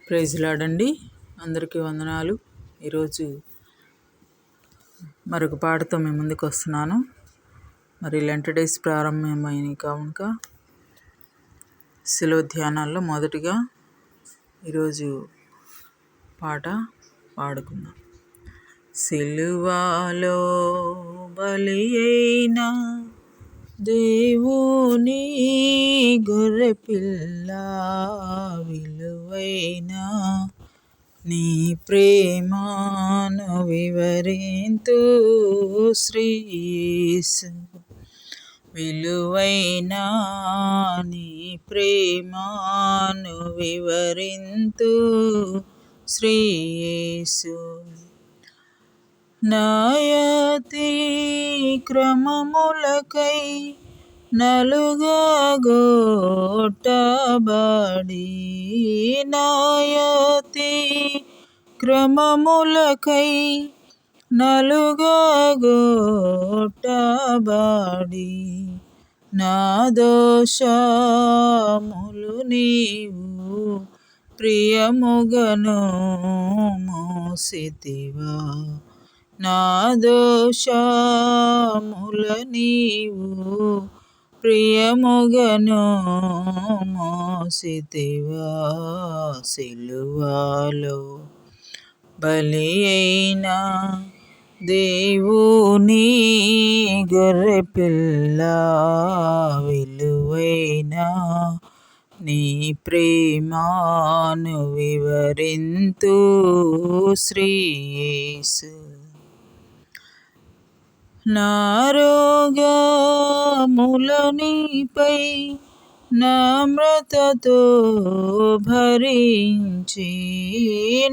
Praise lord. అందరికీ వందనాలు. ఈరోజు మరొక పాటతో మేము ముందుకు వస్తున్నాను. మరి లెంట్ డేస్ ప్రారంభమైనవి కావుక సెలవు ధ్యానాల్లో మొదటిగా ఈరోజు పాట పాడుకుందాం. సిలువలో బలి అయిన దేవుని గొర్రెపిల్ల, విలువైన నీ ప్రేమను వివరింతు శ్రీయేసు, విలువైన నీ ప్రేమను వివరింతు శ్రీయేసు. నాయతి క్రమములకై నలుగగొట్టబడి, నాయతి క్రమములకై నలుగగొట్టబడి, నా దోషములు నీవు ప్రియముగను మోసితివా, నా దోషముల నీవు ప్రియముగను మోసితివా. సిలువలో బలి అయిన దేవుని గొర్రెపిల్ల, విలువైన నీ ప్రేమను వివరింతు శ్రీయేసు. నా రోగముల నీపై నమ్రతతో భరించి,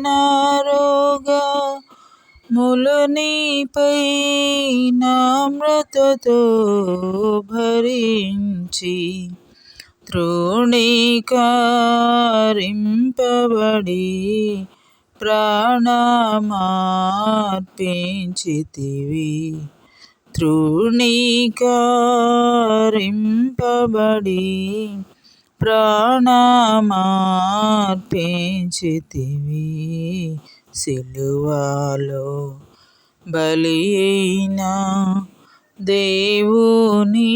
నా రోగముల నీపై నమ్రతతో భరించి, తృణీకరింపబడి ప్రాణమార్పించితివి, తృణీకరింపబడి ప్రాణమార్పించితివి. సిలువలో బలి అయిన దేవుని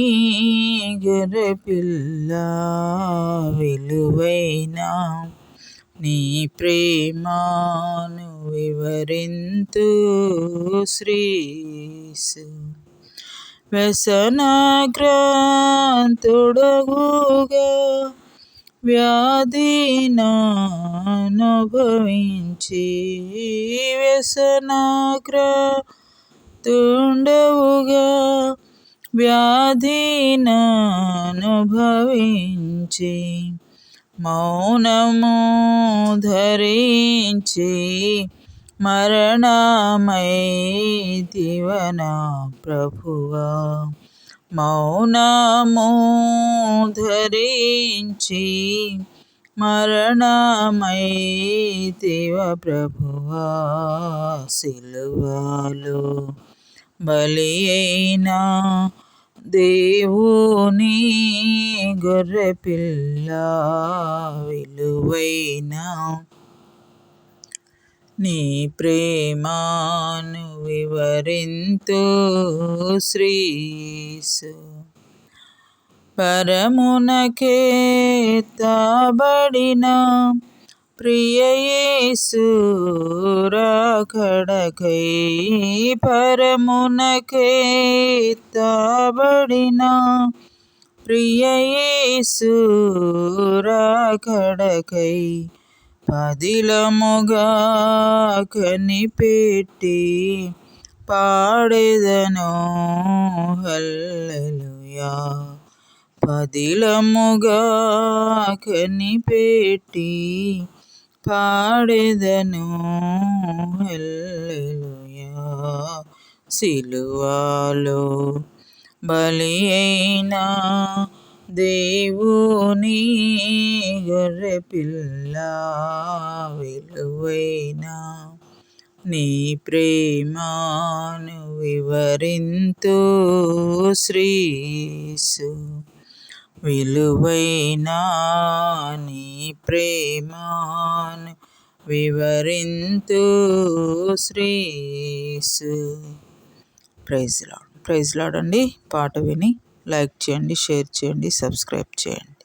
గొర్రెపిల్ల, విలువైన నీ ప్రేమను వివరింతు శ్రీయేసు. వ్యసనాక్రాంతుడగుగా వ్యాధిననుభవించి, వ్యసనాక్రాంతుడవుగా వ్యాధిననుభవించి, మౌనము ధరించి మరణమైతివ నా ప్రభువా, మౌనము ధరించి మరణమైతివ ప్రభువా. సిలువలో బలి అయిన దేవుని గొర్రెపిల్ల, విలువైన నీ ప్రేమను వివరింతు శ్రీయేసు. పరమునకెత్తబడిన ప్రియ యేసు రాకడకై, పరమునకెత్తబడిన ప్రియ యేసు రాకడకై, పదిలముగా కనిపెట్టి పాడెదను హల్లెలూయా, పదిలముగా కనిపెట్టి పాడెదను హల్లెలూయా. సిలువలో బలి అయిన దేవుని గొర్రెపిల్ల, విలువైన నీ ప్రేమను వివరింతు శ్రీయేసు, విలువైన నీ ప్రేమను వివరింతు శ్రేయస్సు. ప్రైజ్ లార్డ్ అండి. పాట విని లైక్ చేయండి, షేర్ చేయండి, సబ్స్క్రైబ్ చేయండి.